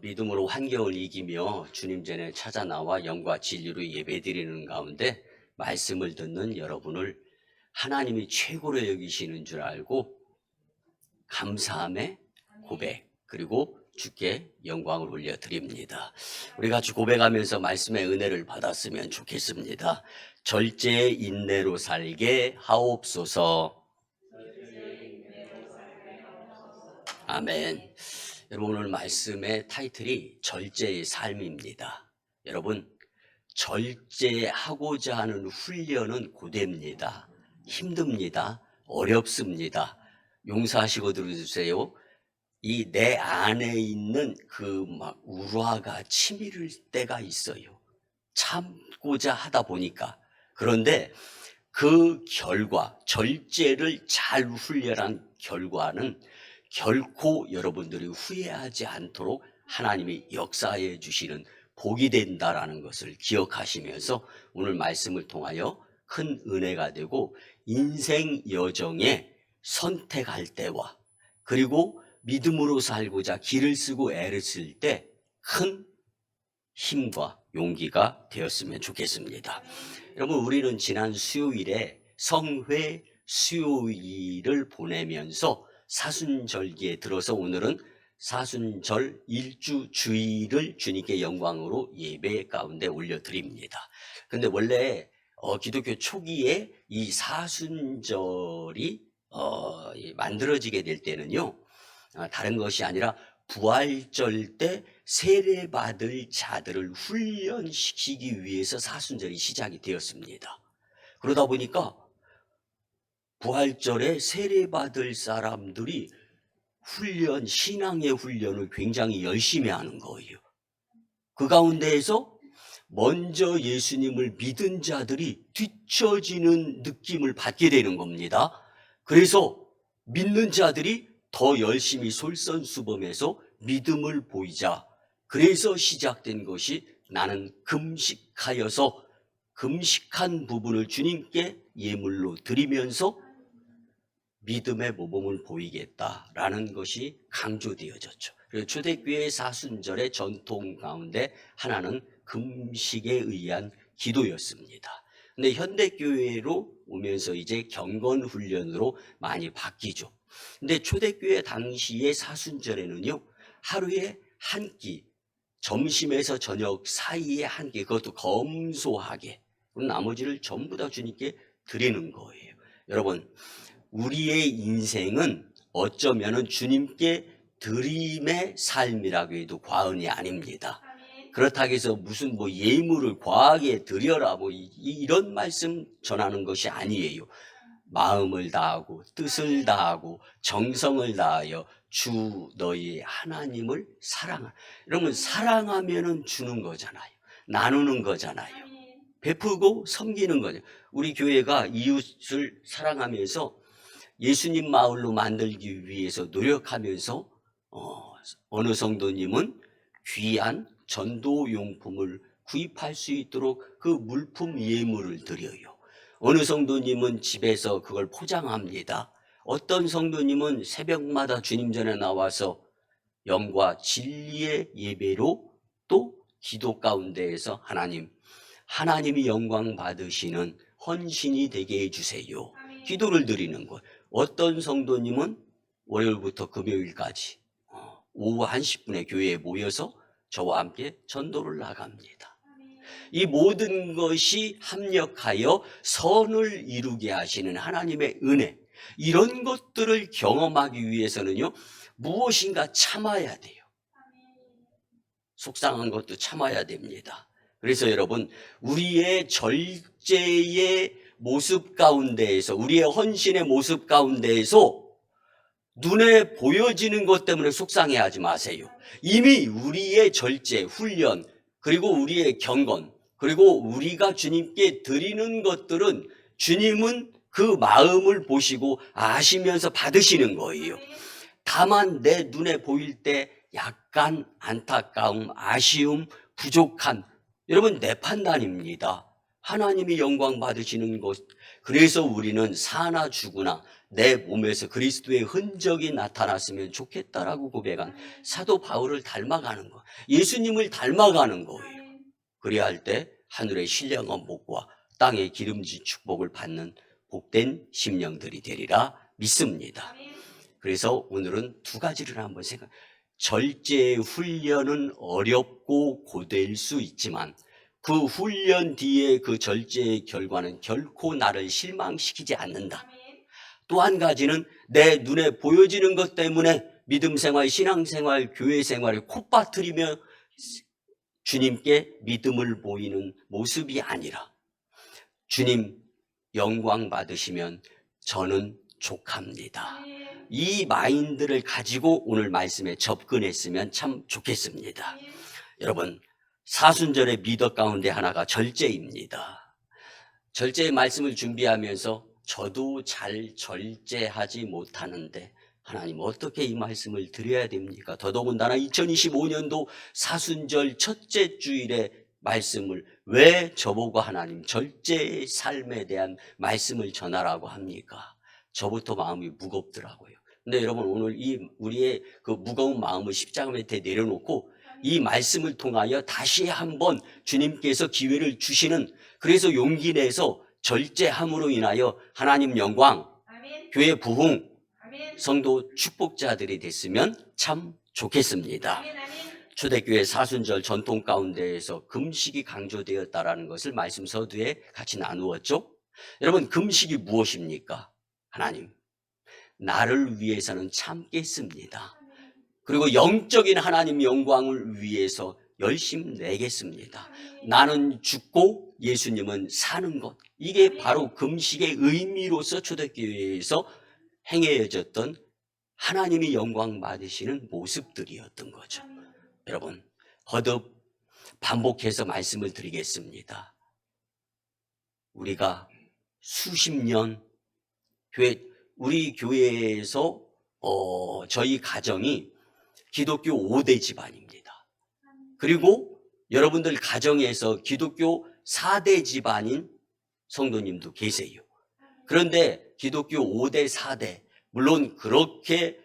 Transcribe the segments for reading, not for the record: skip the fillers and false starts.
믿음으로 환경을 이기며 주님 전에 찾아 나와 영과 진리로 예배드리는 가운데 말씀을 듣는 여러분을 하나님이 최고로 여기시는 줄 알고 감사함의 고백, 그리고 주께 영광을 올려드립니다. 우리 같이 고백하면서 말씀의 은혜를 받았으면 좋겠습니다. 절제의 인내로 살게 하옵소서. 아멘. 여러분, 오늘 말씀의 타이틀이 절제의 삶입니다. 여러분, 절제하고자 하는 훈련은 고됩니다. 힘듭니다. 어렵습니다. 용서하시고 들어주세요. 이 내 안에 있는 그 막 우라가 치밀을 때가 있어요. 참고자 하다 보니까. 그런데 그 결과, 절제를 잘 훈련한 결과는 결코 여러분들이 후회하지 않도록 하나님이 역사해 주시는 복이 된다라는 것을 기억하시면서 오늘 말씀을 통하여 큰 은혜가 되고 인생 여정에 선택할 때와 그리고 믿음으로 살고자 길을 쓰고 애를 쓸 때 큰 힘과 용기가 되었으면 좋겠습니다. 여러분, 우리는 지난 수요일에 성회 수요일을 보내면서 사순절기에 들어서 오늘은 사순절 일주 주일을 주님께 영광으로 예배 가운데 올려드립니다. 근데 원래 기독교 초기에 이 사순절이 만들어지게 될 때는요, 다른 것이 아니라 부활절 때 세례받을 자들을 훈련시키기 위해서 사순절이 시작이 되었습니다. 그러다 보니까 부활절에 세례받을 사람들이 신앙의 훈련을 굉장히 열심히 하는 거예요. 그 가운데에서 먼저 예수님을 믿은 자들이 뒤처지는 느낌을 받게 되는 겁니다. 그래서 믿는 자들이 더 열심히 솔선수범해서 믿음을 보이자. 그래서 시작된 것이 나는 금식하여서 금식한 부분을 주님께 예물로 드리면서 믿음의 모범을 보이겠다라는 것이 강조되어졌죠. 그리고 초대교회 사순절의 전통 가운데 하나는 금식에 의한 기도였습니다. 근데 현대교회로 오면서 이제 경건훈련으로 많이 바뀌죠. 근데 초대교회 당시의 사순절에는요, 하루에 한 끼, 점심에서 저녁 사이에 한 끼, 그것도 검소하게, 그럼 나머지를 전부 다 주님께 드리는 거예요. 여러분, 우리의 인생은 어쩌면은 주님께 드림의 삶이라고 해도 과언이 아닙니다. 그렇다고 해서 무슨 예물을 과하게 드려라 이런 말씀 전하는 것이 아니에요. 마음을 다하고 뜻을 다하고 정성을 다하여 주 너희 하나님을 사랑하. 여러분, 사랑하면은 주는 거잖아요. 나누는 거잖아요. 베풀고 섬기는 거죠. 우리 교회가 이웃을 사랑하면서 예수님 마을로 만들기 위해서 노력하면서 어느 성도님은 귀한 전도용품을 구입할 수 있도록 그 물품 예물을 드려요. 어느 성도님은 집에서 그걸 포장합니다. 어떤 성도님은 새벽마다 주님 전에 나와서 영과 진리의 예배로 또 기도 가운데에서 하나님이 영광 받으시는 헌신이 되게 해주세요. 기도를 드리는 것. 어떤 성도님은 월요일부터 금요일까지 오후 1시분에 교회에 모여서 저와 함께 전도를 나갑니다. 이 모든 것이 합력하여 선을 이루게 하시는 하나님의 은혜, 이런 것들을 경험하기 위해서는요, 무엇인가 참아야 돼요. 속상한 것도 참아야 됩니다. 그래서 여러분, 우리의 절제의 모습 가운데에서, 우리의 헌신의 모습 가운데에서 눈에 보여지는 것 때문에 속상해하지 마세요. 이미 우리의 절제, 훈련, 그리고 우리의 경건, 그리고 우리가 주님께 드리는 것들은 주님은 그 마음을 보시고 아시면서 받으시는 거예요. 다만 내 눈에 보일 때 약간 안타까움, 아쉬움, 부족한, 여러분, 내 판단입니다. 하나님이 영광 받으시는 것. 그래서 우리는 사나 죽으나 내 몸에서 그리스도의 흔적이 나타났으면 좋겠다라고 고백한 사도 바울을 닮아가는 거, 예수님을 닮아가는 거예요. 그래야 할 때 하늘의 신령한 복과 땅의 기름진 축복을 받는 복된 심령들이 되리라 믿습니다. 그래서 오늘은 두 가지를 한번 절제 훈련은 어렵고 고될 수 있지만 그 훈련 뒤에 그 절제의 결과는 결코 나를 실망시키지 않는다. 또 한 가지는 내 눈에 보여지는 것 때문에 믿음 생활, 신앙 생활, 교회 생활에 콧바트리며 주님께 믿음을 보이는 모습이 아니라 주님 영광 받으시면 저는 족합니다. 이 마인드를 가지고 오늘 말씀에 접근했으면 참 좋겠습니다. 여러분, 사순절의 미덕 가운데 하나가 절제입니다. 절제의 말씀을 준비하면서 저도 잘 절제하지 못하는데 하나님 어떻게 이 말씀을 드려야 됩니까? 더더군다나 2025년도 사순절 첫째 주일에 말씀을 왜 저보고 하나님 절제의 삶에 대한 말씀을 전하라고 합니까? 저부터 마음이 무겁더라고요. 근데 여러분 오늘 우리의 그 무거운 마음을 십자가 밑에 내려놓고 이 말씀을 통하여 다시 한번 주님께서 기회를 주시는, 그래서 용기 내서 절제함으로 인하여 하나님 영광, 교회 부흥, 성도 축복자들이 됐으면 참 좋겠습니다. 초대교회 사순절 전통 가운데에서 금식이 강조되었다라는 것을 말씀 서두에 같이 나누었죠. 여러분, 금식이 무엇입니까? 하나님, 나를 위해서는 참겠습니다. 그리고 영적인 하나님 영광을 위해서 열심 내겠습니다. 나는 죽고 예수님은 사는 것. 이게 바로 금식의 의미로서 초대교회에서 행해졌던 하나님이 영광 받으시는 모습들이었던 거죠. 여러분, 거듭 반복해서 말씀을 드리겠습니다. 우리가 수십 년 우리 교회에서 저희 가정이 기독교 5대 집안입니다. 그리고 여러분들 가정에서 기독교 4대 집안인 성도님도 계세요. 그런데 기독교 5대 4대, 물론 그렇게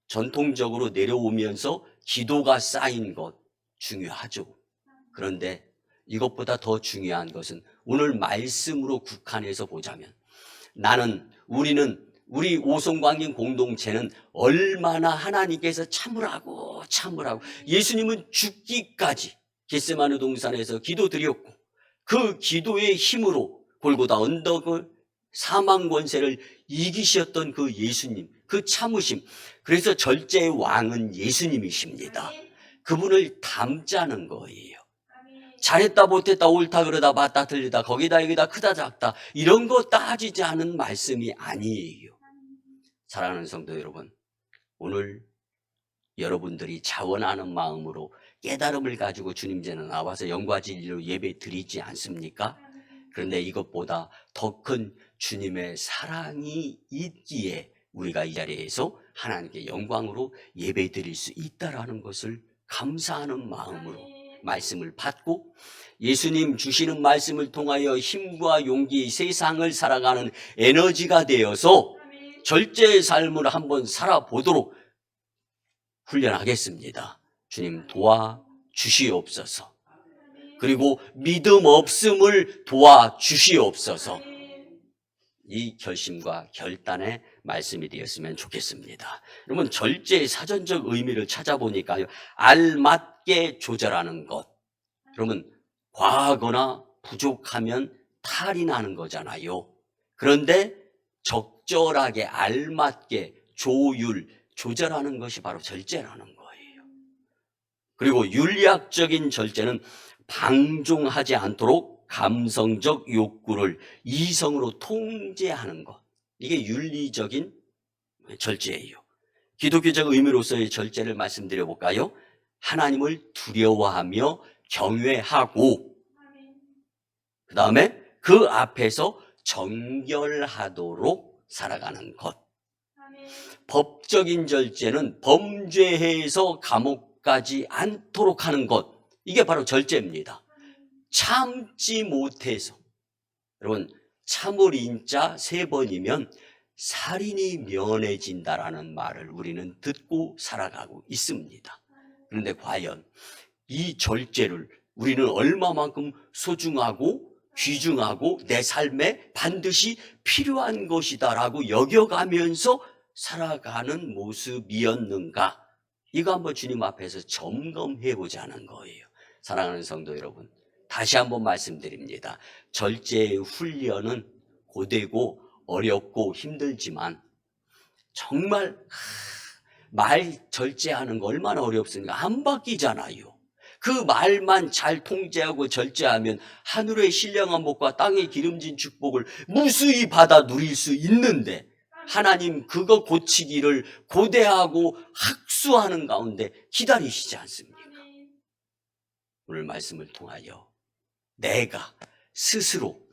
전통적으로 내려오면서 기도가 쌓인 것 중요하죠. 그런데 이것보다 더 중요한 것은 오늘 말씀으로 국한해서 보자면 우리 오송광인 공동체는 얼마나 하나님께서 참으라고 예수님은 죽기까지 겟세마네 동산에서 기도드렸고 그 기도의 힘으로 골고다 언덕을 사망 권세를 이기셨던 그 예수님, 그 참으심, 그래서 절제의 왕은 예수님이십니다. 그분을 닮자는 거예요. 잘했다 못했다 옳다 그러다 맞다 틀리다 거기다 여기다 크다 작다 이런 거 따지지 않은 말씀이 아니에요. 사랑하는 성도 여러분, 오늘 여러분들이 자원하는 마음으로 깨달음을 가지고 주님 전에 나와서 영과 진리로 예배 드리지 않습니까? 그런데 이것보다 더 큰 주님의 사랑이 있기에 우리가 이 자리에서 하나님께 영광으로 예배 드릴 수 있다라는 것을 감사하는 마음으로 말씀을 받고 예수님 주시는 말씀을 통하여 힘과 용기, 세상을 살아가는 에너지가 되어서 절제의 삶을 한번 살아보도록 훈련하겠습니다. 주님 도와주시옵소서. 그리고 믿음 없음을 도와주시옵소서. 이 결심과 결단의 말씀이 되었으면 좋겠습니다. 여러분, 절제의 사전적 의미를 찾아보니까요, 알맞게 조절하는 것. 여러분, 과하거나 부족하면 탈이 나는 거잖아요. 그런데 적절하게 알맞게 조절하는 것이 바로 절제라는 거예요. 그리고 윤리학적인 절제는 방종하지 않도록 감성적 욕구를 이성으로 통제하는 것. 이게 윤리적인 절제예요. 기독교적 의미로서의 절제를 말씀드려 볼까요? 하나님을 두려워하며 경외하고 그 다음에 그 앞에서 정결하도록 살아가는 것. 법적인 절제는 범죄해서 감옥 가지 않도록 하는 것. 이게 바로 절제입니다. 참지 못해서, 여러분 참을 인자 3번이면 살인이 면해진다라는 말을 우리는 듣고 살아가고 있습니다. 그런데 과연 이 절제를 우리는 얼마만큼 소중하고 귀중하고 내 삶에 반드시 필요한 것이다라고 여겨가면서 살아가는 모습이었는가? 이거 한번 주님 앞에서 점검해 보자는 거예요. 사랑하는 성도 여러분, 다시 한번 말씀드립니다. 절제의 훈련은 고되고 어렵고 힘들지만 정말 말 절제하는 거 얼마나 어렵습니까? 한 바퀴잖아요. 그 말만 잘 통제하고 절제하면 하늘의 신령한 복과 땅의 기름진 축복을 무수히 받아 누릴 수 있는데 하나님 그거 고치기를 고대하고 학수하는 가운데 기다리시지 않습니까? 오늘 말씀을 통하여 내가 스스로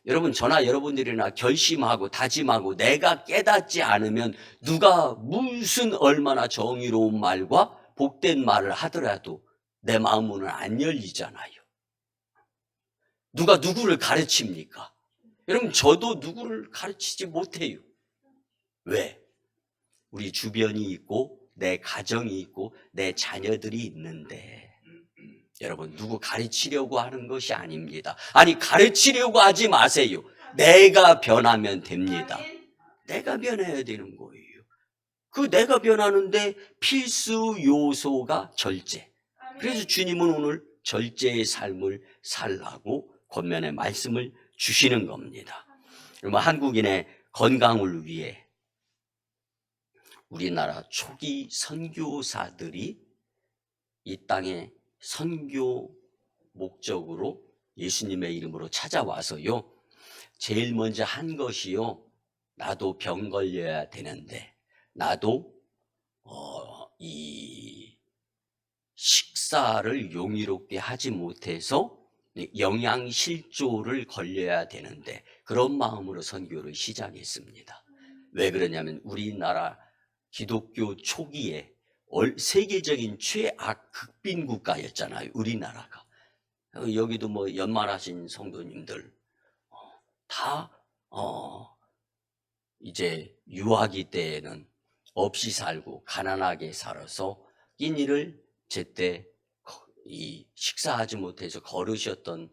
여러분 저나 여러분들이나 결심하고 다짐하고 내가 깨닫지 않으면 누가 무슨 얼마나 정의로운 말과 복된 말을 하더라도 내 마음은 안 열리잖아요. 누가 누구를 가르칩니까? 여러분 저도 누구를 가르치지 못해요. 왜? 우리 주변이 있고 내 가정이 있고 내 자녀들이 있는데 여러분 누구 가르치려고 하는 것이 아닙니다. 아니 가르치려고 하지 마세요. 내가 변하면 됩니다. 내가 변해야 되는 거예요. 그 내가 변하는데 필수 요소가 절제. 그래서 주님은 오늘 절제의 삶을 살라고 권면의 말씀을 주시는 겁니다. 여러분 한국인의 건강을 위해 우리나라 초기 선교사들이 이 땅에 선교 목적으로 예수님의 이름으로 찾아와서요. 제일 먼저 한 것이요. 나도 병 걸려야 되는데 나도 이 식사를 용이롭게 하지 못해서 영양실조를 걸려야 되는데 그런 마음으로 선교를 시작했습니다. 왜 그러냐면 우리나라 기독교 초기에 세계적인 최악 극빈 국가였잖아요. 우리나라가. 여기도 뭐 연말하신 성도님들 다 이제 유아기 때에는 없이 살고 가난하게 살아서 끼니를 제때 식사하지 못해서 거르셨던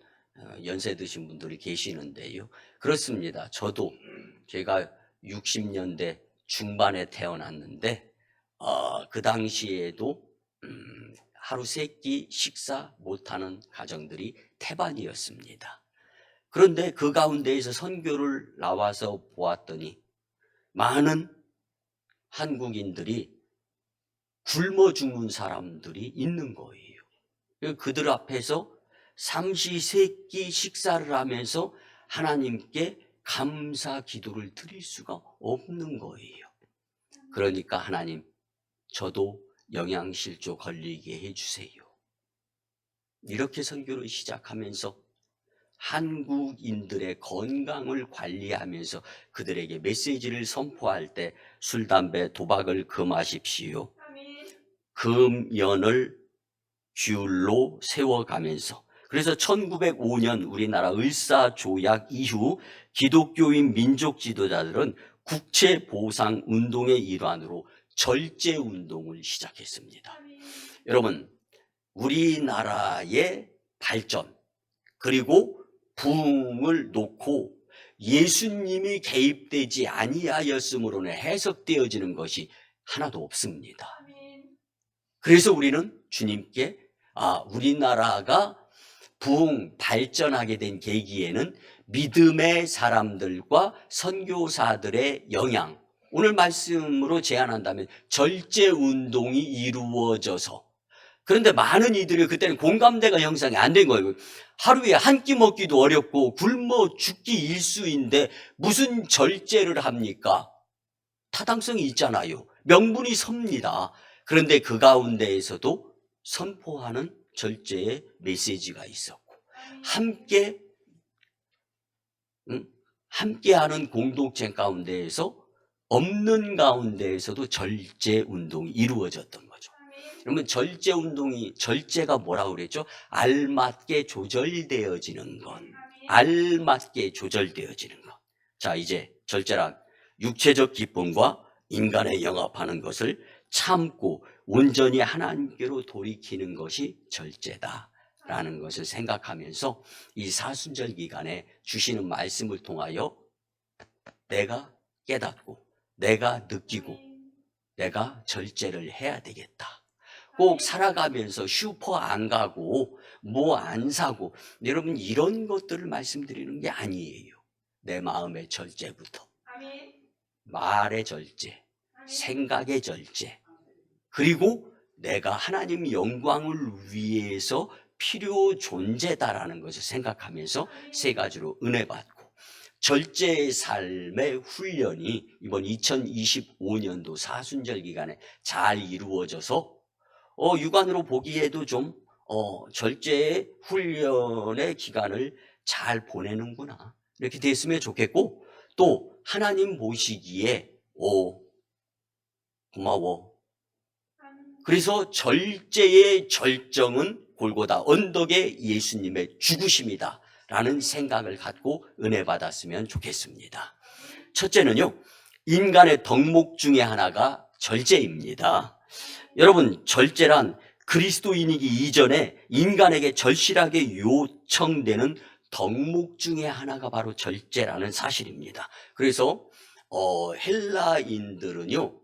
연세 드신 분들이 계시는데요. 그렇습니다. 저도 제가 60년대 중반에 태어났는데 그 당시에도 하루 3끼 식사 못하는 가정들이 태반이었습니다. 그런데 그 가운데에서 선교를 나와서 보았더니 많은 한국인들이 굶어 죽는 사람들이 있는 거예요. 그들 앞에서 삼시세끼 식사를 하면서 하나님께 감사 기도를 드릴 수가 없는 거예요. 그러니까 하나님 저도 영양실조 걸리게 해주세요. 이렇게 선교를 시작하면서 한국인들의 건강을 관리하면서 그들에게 메시지를 선포할 때 술, 담배, 도박을 금하십시오. 금연을 규율로 세워가면서 그래서 1905년 우리나라 을사조약 이후 기독교인 민족 지도자들은 국채보상운동의 일환으로 절제운동을 시작했습니다. 여러분 우리나라의 발전 그리고 부흥을 놓고 예수님이 개입되지 아니하였으므로는 해석되어지는 것이 하나도 없습니다. 그래서 우리는 주님께 우리나라가 부흥 발전하게 된 계기에는 믿음의 사람들과 선교사들의 영향, 오늘 말씀으로 제안한다면 절제운동이 이루어져서 그런데 많은 이들이 그때는 공감대가 형성이 안 된 거예요. 하루에 한 끼 먹기도 어렵고 굶어 죽기 일수인데 무슨 절제를 합니까? 타당성이 있잖아요. 명분이 섭니다. 그런데 그 가운데에서도 선포하는 절제의 메시지가 있었고 함께하는 공동체 가운데에서 없는 가운데에서도 절제운동이 이루어졌던 거죠. 그러면 절제가 뭐라고 그랬죠? 알맞게 조절되어지는 것. 알맞게 조절되어지는 것. 자, 이제 절제란 육체적 기쁨과 인간의 영합하는 것을 참고 온전히 하나님께로 돌이키는 것이 절제다라는 것을 생각하면서 이 사순절 기간에 주시는 말씀을 통하여 내가 깨닫고 내가 느끼고 내가 절제를 해야 되겠다. 꼭 살아가면서 슈퍼 안 가고 뭐 안 사고, 여러분 이런 것들을 말씀드리는 게 아니에요. 내 마음의 절제부터, 말의 절제, 생각의 절제, 그리고 내가 하나님 영광을 위해서 필요 존재다라는 것을 생각하면서 세 가지로 은혜 받고, 절제의 삶의 훈련이 이번 2025년도 사순절 기간에 잘 이루어져서 육안으로 보기에도 좀 절제의 훈련의 기간을 잘 보내는구나, 이렇게 됐으면 좋겠고, 또 하나님 보시기에 고마워. 그래서 절제의 절정은 골고다 언덕의 예수님의 죽으심이다 라는 생각을 갖고 은혜 받았으면 좋겠습니다. 첫째는요, 인간의 덕목 중에 하나가 절제입니다. 여러분, 절제란 그리스도인이기 이전에 인간에게 절실하게 요청되는 덕목 중에 하나가 바로 절제라는 사실입니다. 그래서 헬라인들은요,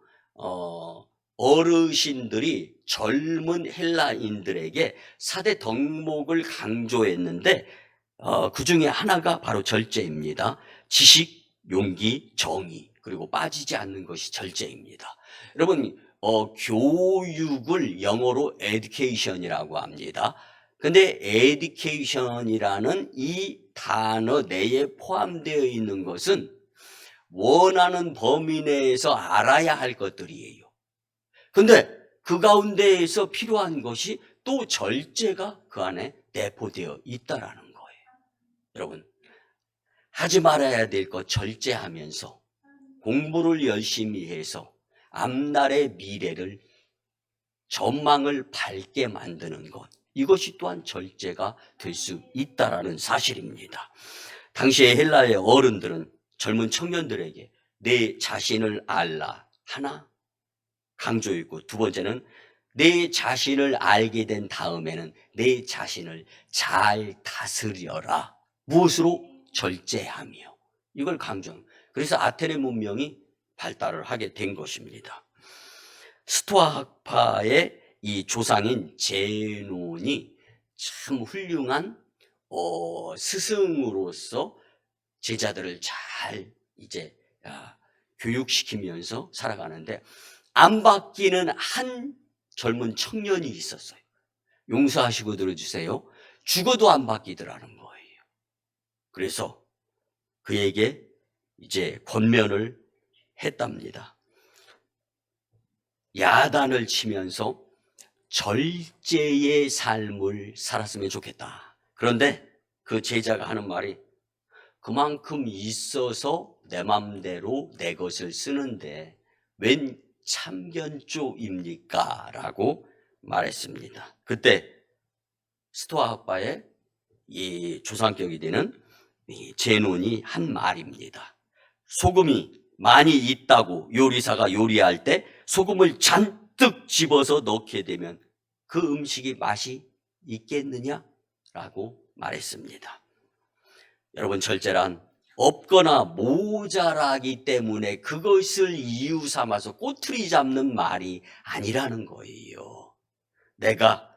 어르신들이 젊은 헬라인들에게 4대 덕목을 강조했는데 그 중에 하나가 바로 절제입니다. 지식, 용기, 정의, 그리고 빠지지 않는 것이 절제입니다. 여러분, 교육을 영어로 education이라고 합니다. 근데 education이라는 이 단어 내에 포함되어 있는 것은 원하는 범위 내에서 알아야 할 것들이에요. 근데 그 가운데에서 필요한 것이 또 절제가 그 안에 내포되어 있다라는 거예요. 여러분, 하지 말아야 될 것 절제하면서 공부를 열심히 해서 앞날의 미래를, 전망을 밝게 만드는 것, 이것이 또한 절제가 될 수 있다라는 사실입니다. 당시에 헬라의 어른들은 젊은 청년들에게 내 자신을 알라 하나 강조했고, 두 번째는 내 자신을 알게 된 다음에는 내 자신을 잘 다스려라. 무엇으로? 절제하며. 이걸 강조합니다. 그래서 아테네 문명이 발달을 하게 된 것입니다. 스토아 학파의 이 조상인 제논이 참 훌륭한 스승으로서 제자들을 잘 이제 교육시키면서 살아가는데, 안 바뀌는 한 젊은 청년이 있었어요. 용서하시고 들어주세요. 죽어도 안 바뀌더라는 거예요. 그래서 그에게 이제 권면을 했답니다. 야단을 치면서 절제의 삶을 살았으면 좋겠다. 그런데 그 제자가 하는 말이, 그만큼 있어서 내 맘대로 내 것을 쓰는데 웬 참견조입니까? 라고 말했습니다. 그때 스토아 학파의 이 조상격이 되는 제논이 한 말입니다. 소금이 많이 있다고 요리사가 요리할 때 소금을 잔뜩 집어서 넣게 되면 그 음식이 맛이 있겠느냐? 라고 말했습니다. 여러분, 절제란 없거나 모자라기 때문에 그것을 이유 삼아서 꼬투리 잡는 말이 아니라는 거예요. 내가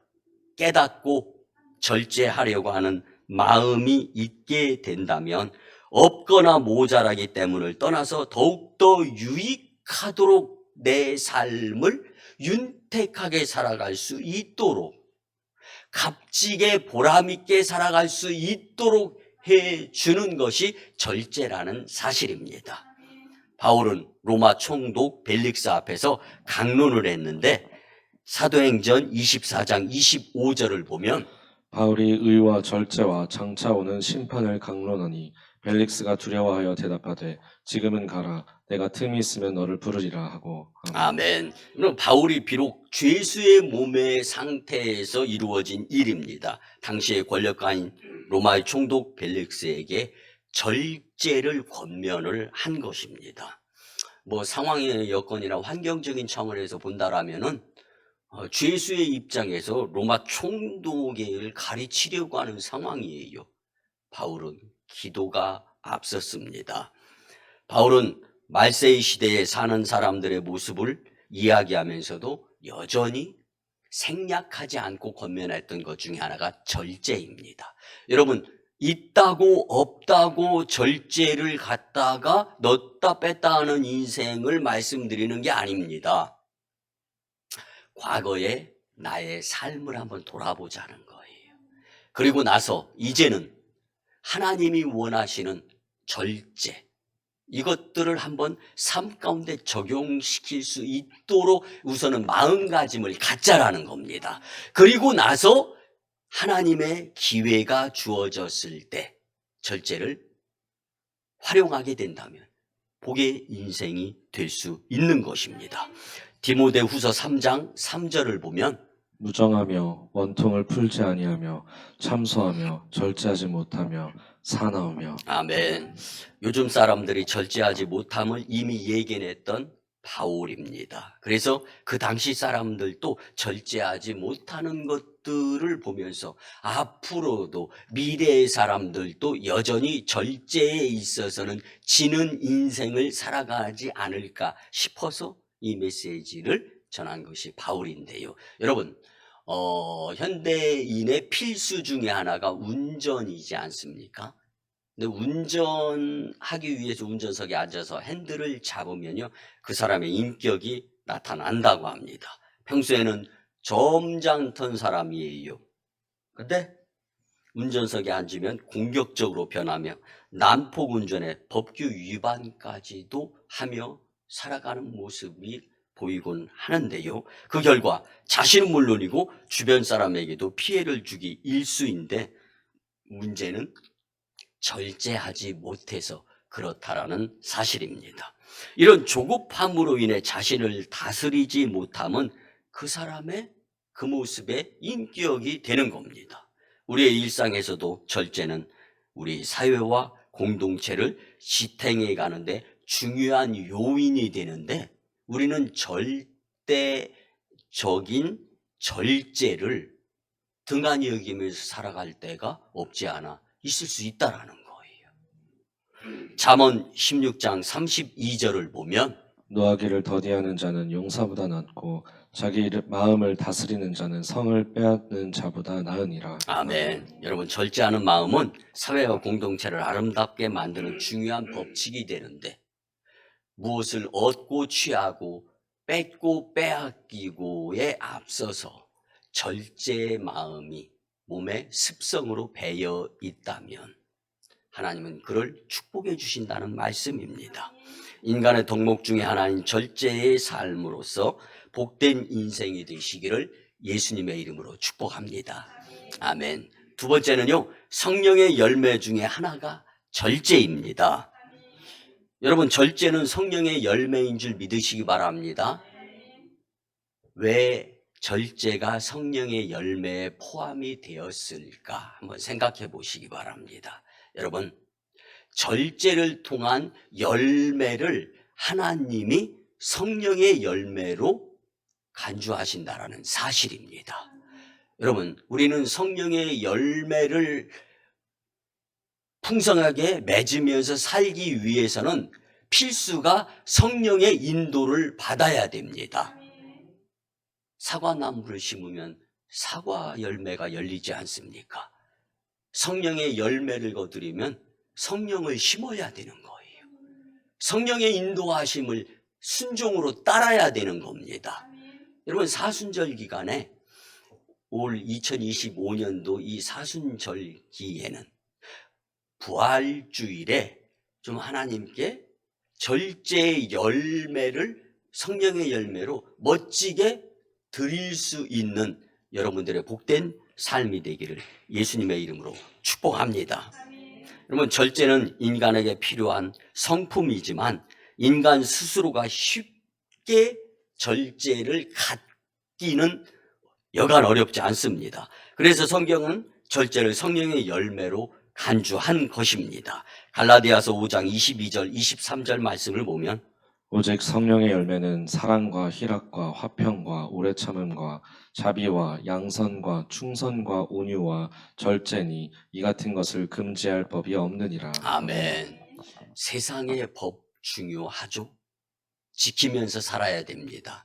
깨닫고 절제하려고 하는 마음이 있게 된다면 없거나 모자라기 때문을 떠나서 더욱더 유익하도록 내 삶을 윤택하게 살아갈 수 있도록, 값지게 보람있게 살아갈 수 있도록 해주는 것이 절제라는 사실입니다. 바울은 로마 총독 벨릭스 앞에서 강론을 했는데, 사도행전 24장 25절을 보면 바울이 의와 절제와 장차 오는 심판을 강론하니 벨릭스가 두려워하여 대답하되 지금은 가라, 내가 틈이 있으면 너를 부르리라 하고. 아멘. 바울이 비록 죄수의 몸의 상태에서 이루어진 일입니다. 당시의 권력가인 로마의 총독 벨릭스에게 절제를 권면을 한 것입니다. 뭐 상황의 여건이나 환경적인 차원에서 본다라면은 죄수의 입장에서 로마 총독을 가르치려고 하는 상황이에요. 바울은 기도가 앞섰습니다. 바울은 말세의 시대에 사는 사람들의 모습을 이야기하면서도 여전히 생략하지 않고 권면했던 것 중에 하나가 절제입니다. 여러분, 있다고 없다고 절제를 갖다가 넣었다 뺐다 하는 인생을 말씀드리는 게 아닙니다. 과거의 나의 삶을 한번 돌아보자는 거예요. 그리고 나서 이제는 하나님이 원하시는 절제, 이것들을 한번 삶 가운데 적용시킬 수 있도록 우선은 마음가짐을 갖자라는 겁니다. 그리고 나서 하나님의 기회가 주어졌을 때 절제를 활용하게 된다면 복의 인생이 될 수 있는 것입니다. 디모데후서 3장 3절을 보면 무정하며 원통을 풀지 아니하며 참소하며 절제하지 못하며 사나우며. 아멘. 요즘 사람들이 절제하지 못함을 이미 예견했던 바울입니다. 그래서 그 당시 사람들도 절제하지 못하는 것들을 보면서 앞으로도 미래의 사람들도 여전히 절제에 있어서는 지는 인생을 살아가지 않을까 싶어서 이 메시지를 전한 것이 바울인데요. 여러분, 현대인의 필수 중에 하나가 운전이지 않습니까? 근데 운전하기 위해서 운전석에 앉아서 핸들을 잡으면요, 그 사람의 인격이 나타난다고 합니다. 평소에는 점잖던 사람이에요. 근데 운전석에 앉으면 공격적으로 변하며 난폭 운전에 법규 위반까지도 하며 살아가는 모습이 보이곤 하는데요. 그 결과 자신은 물론이고 주변 사람에게도 피해를 주기 일쑤인데 문제는 절제하지 못해서 그렇다라는 사실입니다. 이런 조급함으로 인해 자신을 다스리지 못함은 그 사람의 그 모습의 인격이 되는 겁니다. 우리의 일상에서도 절제는 우리 사회와 공동체를 지탱해 가는데 중요한 요인이 되는데 우리는 절대적인 절제를 등한히 여기면서 살아갈 때가 없지 않아 있을 수 있다라는 거예요. 잠언 16장 32절을 보면 노하기를 더디하는 자는 용사보다 낫고 자기 마음을 다스리는 자는 성을 빼앗는 자보다 나으니라. 아멘. 여러분, 절제하는 마음은 사회와 공동체를 아름답게 만드는 중요한 법칙이 되는데 무엇을 얻고 취하고 뺏고 빼앗기고에 앞서서 절제의 마음이 몸의 습성으로 배어 있다면 하나님은 그를 축복해 주신다는 말씀입니다. 인간의 덕목 중에 하나인 절제의 삶으로서 복된 인생이 되시기를 예수님의 이름으로 축복합니다. 아멘. 두 번째는요, 성령의 열매 중에 하나가 절제입니다. 여러분, 절제는 성령의 열매인 줄 믿으시기 바랍니다. 왜 절제가 성령의 열매에 포함이 되었을까 한번 생각해 보시기 바랍니다. 여러분, 절제를 통한 열매를 하나님이 성령의 열매로 간주하신다라는 사실입니다. 여러분, 우리는 성령의 열매를 풍성하게 맺으면서 살기 위해서는 필수가 성령의 인도를 받아야 됩니다. 사과나무를 심으면 사과 열매가 열리지 않습니까? 성령의 열매를 거두려면 성령을 심어야 되는 거예요. 성령의 인도하심을 순종으로 따라야 되는 겁니다. 여러분, 사순절 기간에 올 2025년도 이 사순절기에는 부활주일에 좀 하나님께 절제의 열매를 성령의 열매로 멋지게 드릴 수 있는 여러분들의 복된 삶이 되기를 예수님의 이름으로 축복합니다. 여러분, 절제는 인간에게 필요한 성품이지만 인간 스스로가 쉽게 절제를 갖기는 여간 어렵지 않습니다. 그래서 성경은 절제를 성령의 열매로 간주한 것입니다. 갈라디아서 5장 22절 23절 말씀을 보면 오직 성령의 열매는 사랑과 희락과 화평과 오래 참음과 자비와 양선과 충선과 온유와 절제니 이 같은 것을 금지할 법이 없느니라. 아멘. 세상의 법 중요하죠. 지키면서 살아야 됩니다.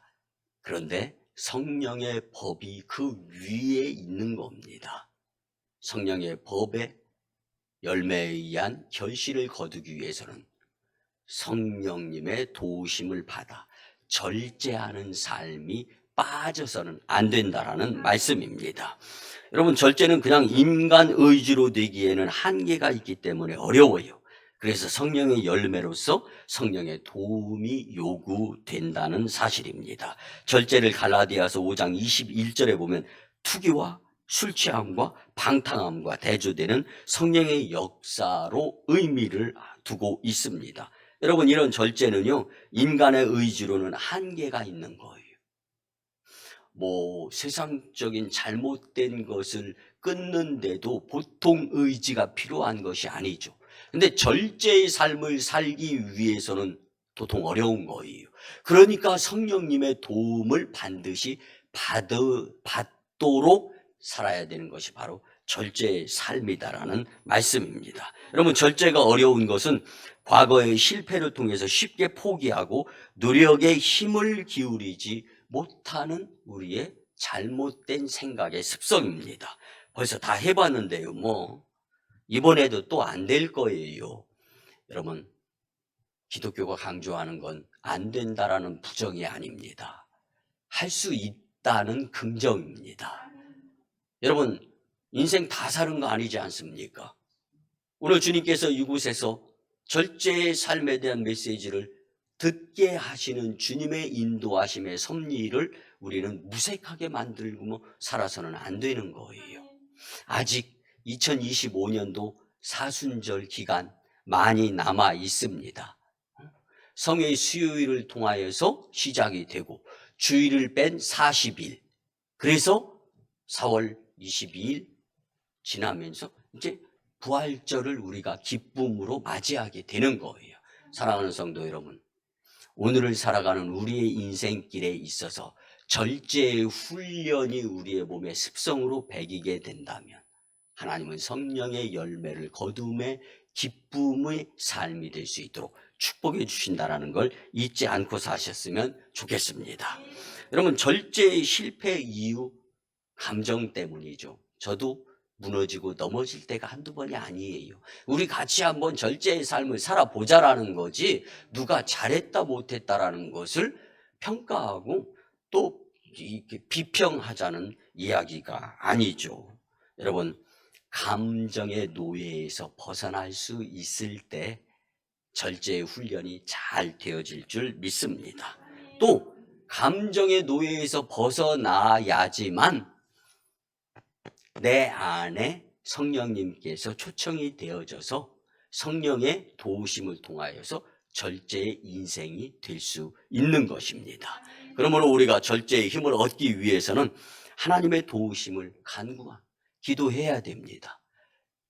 그런데 성령의 법이 그 위에 있는 겁니다. 성령의 법의 열매에 의한 결실을 거두기 위해서는 성령님의 도우심을 받아 절제하는 삶이 빠져서는 안 된다라는 말씀입니다. 여러분, 절제는 그냥 인간 의지로 되기에는 한계가 있기 때문에 어려워요. 그래서 성령의 열매로서 성령의 도움이 요구된다는 사실입니다. 절제를 갈라디아서 5장 21절에 보면 투기와 술 취함과 방탕함과 대조되는 성령의 역사로 의미를 두고 있습니다. 여러분, 이런 절제는요, 인간의 의지로는 한계가 있는 거예요. 세상적인 잘못된 것을 끊는데도 보통 의지가 필요한 것이 아니죠. 근데 절제의 삶을 살기 위해서는 도통 어려운 거예요. 그러니까 성령님의 도움을 반드시 받도록 살아야 되는 것이 바로 절제의 삶이다라는 말씀입니다. 여러분, 절제가 어려운 것은 과거의 실패를 통해서 쉽게 포기하고 노력에 힘을 기울이지 못하는 우리의 잘못된 생각의 습성입니다. 벌써 다 해봤는데요, 이번에도 또 안 될 거예요. 여러분, 기독교가 강조하는 건 안 된다라는 부정이 아닙니다. 할 수 있다는 긍정입니다. 여러분, 인생 다 사는 거 아니지 않습니까? 오늘 주님께서 이곳에서 절제의 삶에 대한 메시지를 듣게 하시는 주님의 인도하심의 섭리를 우리는 무색하게 만들고 살아서는 안 되는 거예요. 아직 2025년도 사순절 기간 많이 남아 있습니다. 성의 수요일을 통하여서 시작이 되고 주일을 뺀 40일, 그래서 4월 22일 지나면서 이제 부활절을 우리가 기쁨으로 맞이하게 되는 거예요. 사랑하는 성도 여러분, 오늘을 살아가는 우리의 인생길에 있어서 절제의 훈련이 우리의 몸의 습성으로 배기게 된다면 하나님은 성령의 열매를 거둠의 기쁨의 삶이 될 수 있도록 축복해 주신다는 걸 잊지 않고 사셨으면 좋겠습니다. 여러분, 절제의 실패 이유 감정 때문이죠. 저도 무너지고 넘어질 때가 한두 번이 아니에요. 우리 같이 한번 절제의 삶을 살아보자라는 거지, 누가 잘했다 못했다라는 것을 평가하고 또 이렇게 비평하자는 이야기가 아니죠. 여러분, 감정의 노예에서 벗어날 수 있을 때 절제의 훈련이 잘 되어질 줄 믿습니다. 또 감정의 노예에서 벗어나야지만 내 안에 성령님께서 초청이 되어져서 성령의 도우심을 통하여서 절제의 인생이 될 수 있는 것입니다. 그러므로 우리가 절제의 힘을 얻기 위해서는 하나님의 도우심을 간구하고 기도해야 됩니다.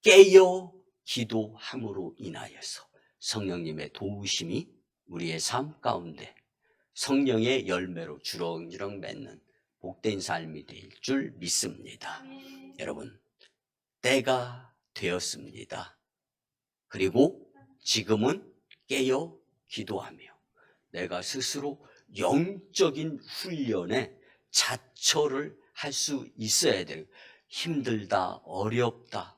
깨어 기도함으로 인하여서 성령님의 도우심이 우리의 삶 가운데 성령의 열매로 주렁주렁 맺는 복된 삶이 될 줄 믿습니다. 여러분, 때가 되었습니다. 그리고 지금은 깨어 기도하며 내가 스스로 영적인 훈련에 자처를 할 수 있어야 돼요. 힘들다, 어렵다,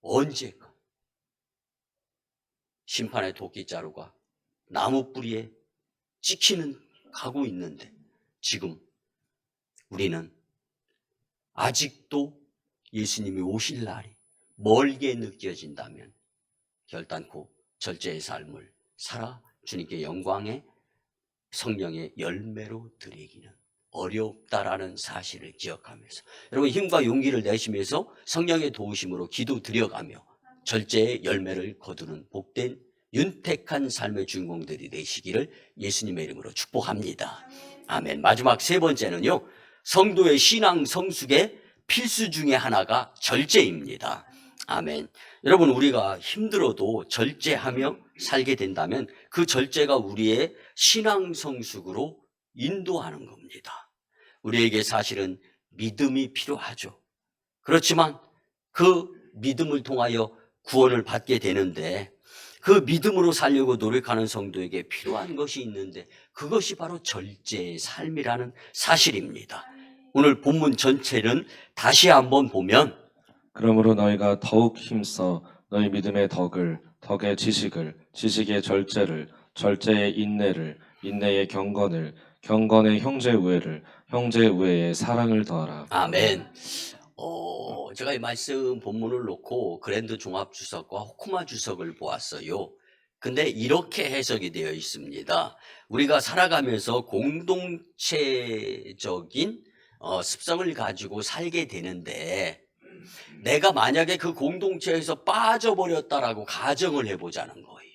언제까 심판의 도끼자루가 나무 뿌리에 찍히는 가고 있는데 지금 우리는 아직도 예수님이 오실 날이 멀게 느껴진다면 결단코 절제의 삶을 살아 주님께 영광의 성령의 열매로 드리기는 어렵다라는 사실을 기억하면서 여러분, 힘과 용기를 내시면서 성령의 도우심으로 기도 드려가며 절제의 열매를 거두는 복된 윤택한 삶의 주인공들이 되시기를 예수님의 이름으로 축복합니다. 아멘. 마지막 세 번째는요, 성도의 신앙 성숙의 필수 중에 하나가 절제입니다. 아멘. 여러분, 우리가 힘들어도 절제하며 살게 된다면 그 절제가 우리의 신앙 성숙으로 인도하는 겁니다. 우리에게 사실은 믿음이 필요하죠. 그렇지만 그 믿음을 통하여 구원을 받게 되는데 그 믿음으로 살려고 노력하는 성도에게 필요한 것이 있는데 그것이 바로 절제의 삶이라는 사실입니다. 오늘 본문 전체는 다시 한번 보면 그러므로 너희가 더욱 힘써 너희 믿음의 덕을, 덕의 지식을, 지식의 절제를, 절제의 인내를, 인내의 경건을, 경건의 형제 우애를, 형제 우애의 사랑을 더하라. 아멘. 제가 이 말씀 본문을 놓고 그랜드 종합 주석과 호쿠마 주석을 보았어요. 근데 이렇게 해석이 되어 있습니다. 우리가 살아가면서 공동체적인 습성을 가지고 살게 되는데 내가 만약에 그 공동체에서 빠져버렸다라고 가정을 해보자는 거예요.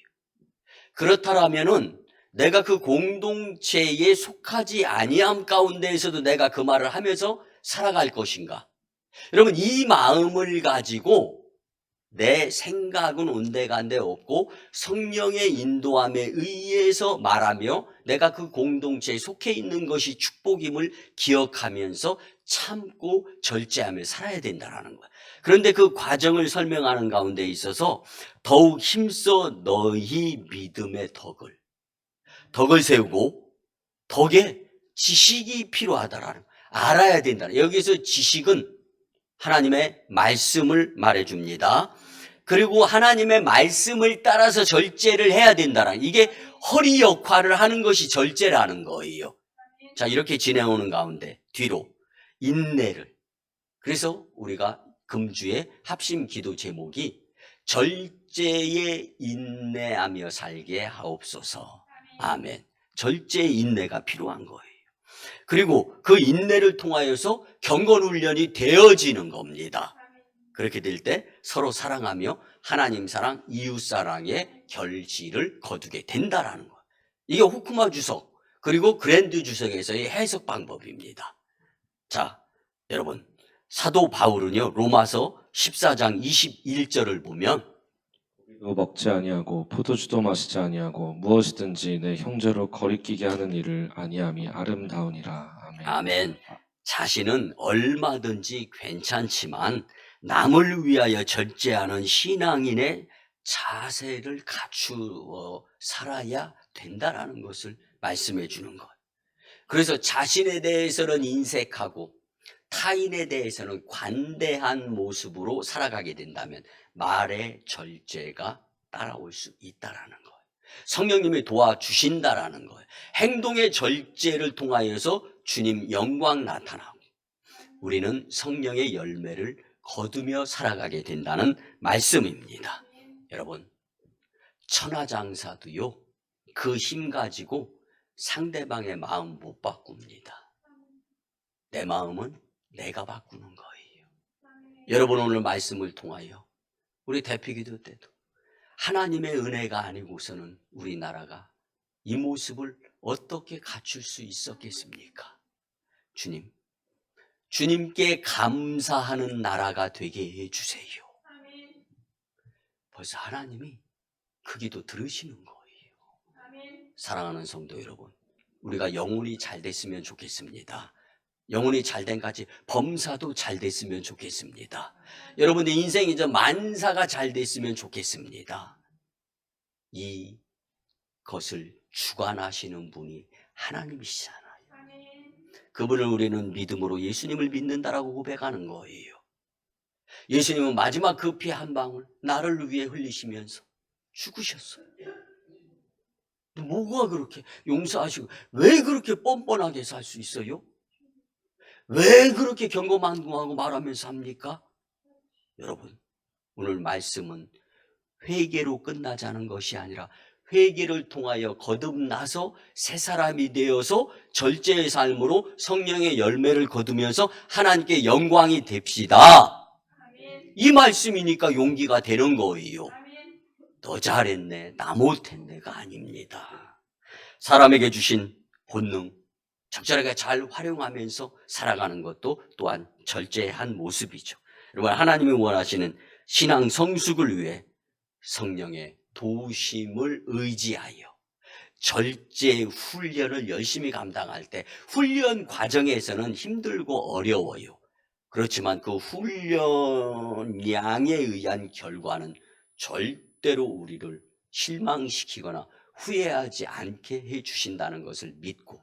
그렇다면은 내가 그 공동체에 속하지 아니함 가운데에서도 내가 그 말을 하면서 살아갈 것인가? 여러분, 이 마음을 가지고 내 생각은 온데간데 없고 성령의 인도함에 의해서 말하며 내가 그 공동체에 속해 있는 것이 축복임을 기억하면서 참고 절제하며 살아야 된다는 거야. 그런데 그 과정을 설명하는 가운데 있어서 더욱 힘써 너희 믿음의 덕을 세우고 덕에 지식이 필요하다라는 알아야 된다. 여기서 지식은 하나님의 말씀을 말해줍니다. 그리고 하나님의 말씀을 따라서 절제를 해야 된다라는 이게 허리 역할을 하는 것이 절제라는 거예요. 자, 이렇게 지내오는 가운데 뒤로 인내를 그래서 우리가 금주의 합심 기도 제목이 절제에 인내하며 살게 하옵소서. 아멘. 절제의 인내가 필요한 거예요. 그리고 그 인내를 통하여서 경건훈련이 되어지는 겁니다. 그렇게 될 때 서로 사랑하며 하나님 사랑, 이웃 사랑의 결실을 거두게 된다라는 거예요. 이게 호쿠마 주석 그리고 그랜드 주석에서의 해석 방법입니다. 자, 여러분 사도 바울은요 로마서 14장 21절을 보면 또 먹지 아니하고 포도주도 마시지 아니하고 무엇이든지 내 형제로 거리끼게 하는 일을 아니함이 아름다우니라. 아멘. 아멘. 자신은 얼마든지 괜찮지만 남을 위하여 절제하는 신앙인의 자세를 갖추어 살아야 된다라는 것을 말씀해 주는 것. 그래서 자신에 대해서는 인색하고 타인에 대해서는 관대한 모습으로 살아가게 된다면 말의 절제가 따라올 수 있다라는 거예요. 성령님이 도와주신다라는 거예요. 행동의 절제를 통하여서 주님 영광 나타나고 우리는 성령의 열매를 거두며 살아가게 된다는 말씀입니다. 여러분, 천하장사도요 그 힘 가지고 상대방의 마음 못 바꿉니다. 내 마음은 내가 바꾸는 거예요. 여러분 오늘 말씀을 통하여 우리 대피기도 때도 하나님의 은혜가 아니고서는 우리나라가 이 모습을 어떻게 갖출 수 있었겠습니까? 주님께 감사하는 나라가 되게 해주세요. 벌써 하나님이 그 기도 들으시는 거예요. 사랑하는 성도 여러분, 우리가 영혼이 잘 됐으면 좋겠습니다. 영혼이 잘된 까지 범사도 잘 됐으면 좋겠습니다. 여러분의 인생이 이제 만사가 잘 됐으면 좋겠습니다. 이것을 주관하시는 분이 하나님이시잖아요. 그분을 우리는 믿음으로 예수님을 믿는다라고 고백하는 거예요. 예수님은 마지막 그 피 한 방울 나를 위해 흘리시면서 죽으셨어요. 뭐가 그렇게 용서하시고 왜 그렇게 뻔뻔하게 살 수 있어요? 왜 그렇게 경거만공하고 말하면서 합니까? 여러분, 오늘 말씀은 회개로 끝나자는 것이 아니라 회개를 통하여 거듭나서 새 사람이 되어서 절제의 삶으로 성령의 열매를 거두면서 하나님께 영광이 됩시다. 이 말씀이니까 용기가 되는 거예요. 너 잘했네, 나 못했네가 아닙니다. 사람에게 주신 본능 적절하게 잘 활용하면서 살아가는 것도 또한 절제의 한 모습이죠. 여러분, 하나님이 원하시는 신앙 성숙을 위해 성령의 도우심을 의지하여 절제 훈련을 열심히 감당할 때 훈련 과정에서는 힘들고 어려워요. 그렇지만 그 훈련량에 의한 결과는 절대로 우리를 실망시키거나 후회하지 않게 해주신다는 것을 믿고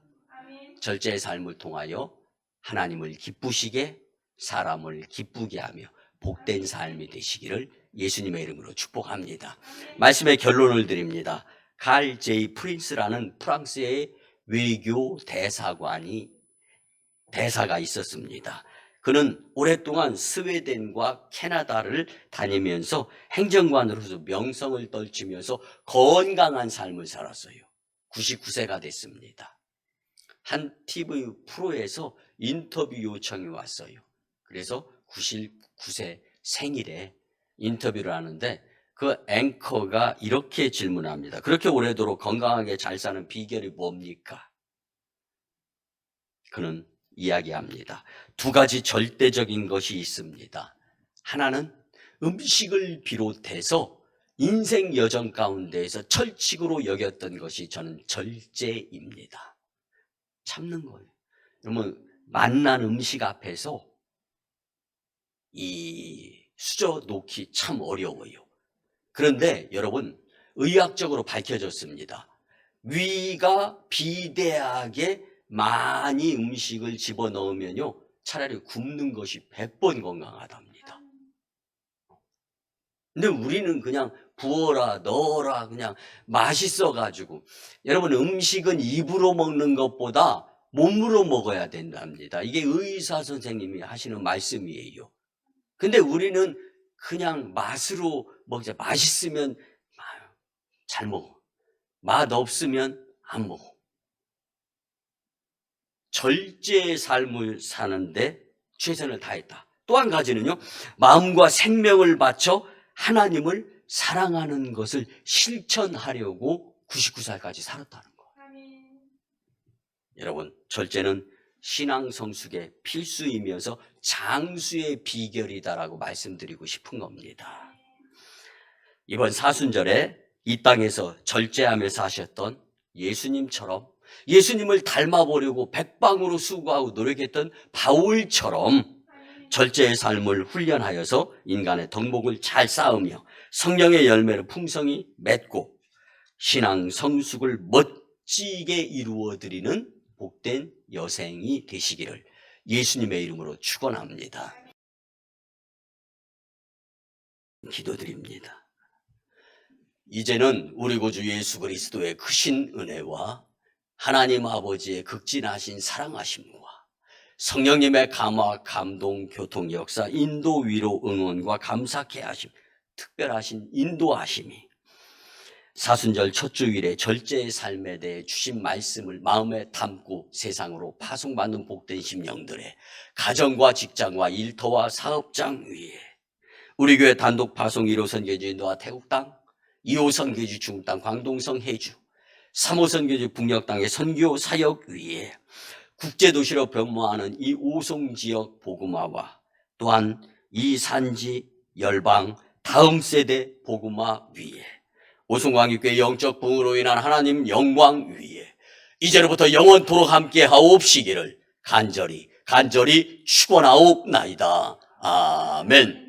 절제의 삶을 통하여 하나님을 기쁘시게 사람을 기쁘게 하며 복된 삶이 되시기를 예수님의 이름으로 축복합니다. 말씀의 결론을 드립니다. 칼 제이 프린스라는 프랑스의 외교 대사가 있었습니다. 그는 오랫동안 스웨덴과 캐나다를 다니면서 행정관으로서 명성을 떨치면서 건강한 삶을 살았어요. 99세가 됐습니다. 한 TV 프로에서 인터뷰 요청이 왔어요. 그래서 99세 생일에 인터뷰를 하는데 그 앵커가 이렇게 질문합니다. 그렇게 오래도록 건강하게 잘 사는 비결이 뭡니까? 그는 이야기합니다. 두 가지 절대적인 것이 있습니다. 하나는 음식을 비롯해서 인생 여정 가운데에서 철칙으로 여겼던 것이 저는 절제입니다. 참는 거예요. 여러분, 맛난 음식 앞에서 이 수저 놓기 참 어려워요. 그런데 여러분, 의학적으로 밝혀졌습니다. 위가 비대하게 많이 음식을 집어넣으면요, 차라리 굶는 것이 100번 건강하답니다. 근데 우리는 그냥 부어라 넣어라 그냥 맛있어가지고, 여러분, 음식은 입으로 먹는 것보다 몸으로 먹어야 된답니다. 이게 의사 선생님이 하시는 말씀이에요. 근데 우리는 그냥 맛으로 먹자. 맛있으면 잘 먹어. 맛 없으면 안 먹어. 절제의 삶을 사는데 최선을 다했다. 또 한 가지는요, 마음과 생명을 바쳐 하나님을 사랑하는 것을 실천하려고 99살까지 살았다는 거. 여러분, 절제는 신앙 성숙의 필수이면서 장수의 비결이다라고 말씀드리고 싶은 겁니다. 이번 사순절에 이 땅에서 절제하며 사셨던 예수님처럼, 예수님을 닮아보려고 백방으로 수고하고 노력했던 바울처럼 절제의 삶을 훈련하여서 인간의 덕목을 잘 쌓으며 성령의 열매를 풍성히 맺고 신앙 성숙을 멋지게 이루어드리는 복된 여생이 되시기를 예수님의 이름으로 축원합니다. 기도드립니다. 이제는 우리 구주 예수 그리스도의 크신 은혜와 하나님 아버지의 극진하신 사랑하심과 성령님의 감화, 감동, 교통, 역사, 인도, 위로, 응원과 감사케 하심, 특별하신 인도하심이 사순절 첫 주일에 절제의 삶에 대해 주신 말씀을 마음에 담고 세상으로 파송받는 복된 심령들의 가정과 직장과 일터와 사업장 위에 우리 교회 단독 파송 1호 선교지 인도와 태국 땅, 2호 선교지 중국 땅, 광동성 해주, 3호 선교지 북녘 땅의 선교 사역 위에 국제도시로 변모하는 이 오송 지역 복음화와 또한 이 산지 열방 다음 세대 복음화 위에 오송광역교회 영적 부흥으로 인한 하나님 영광 위에 이제로부터 영원토록 함께 하옵시기를 간절히 축원하옵나이다. 아멘.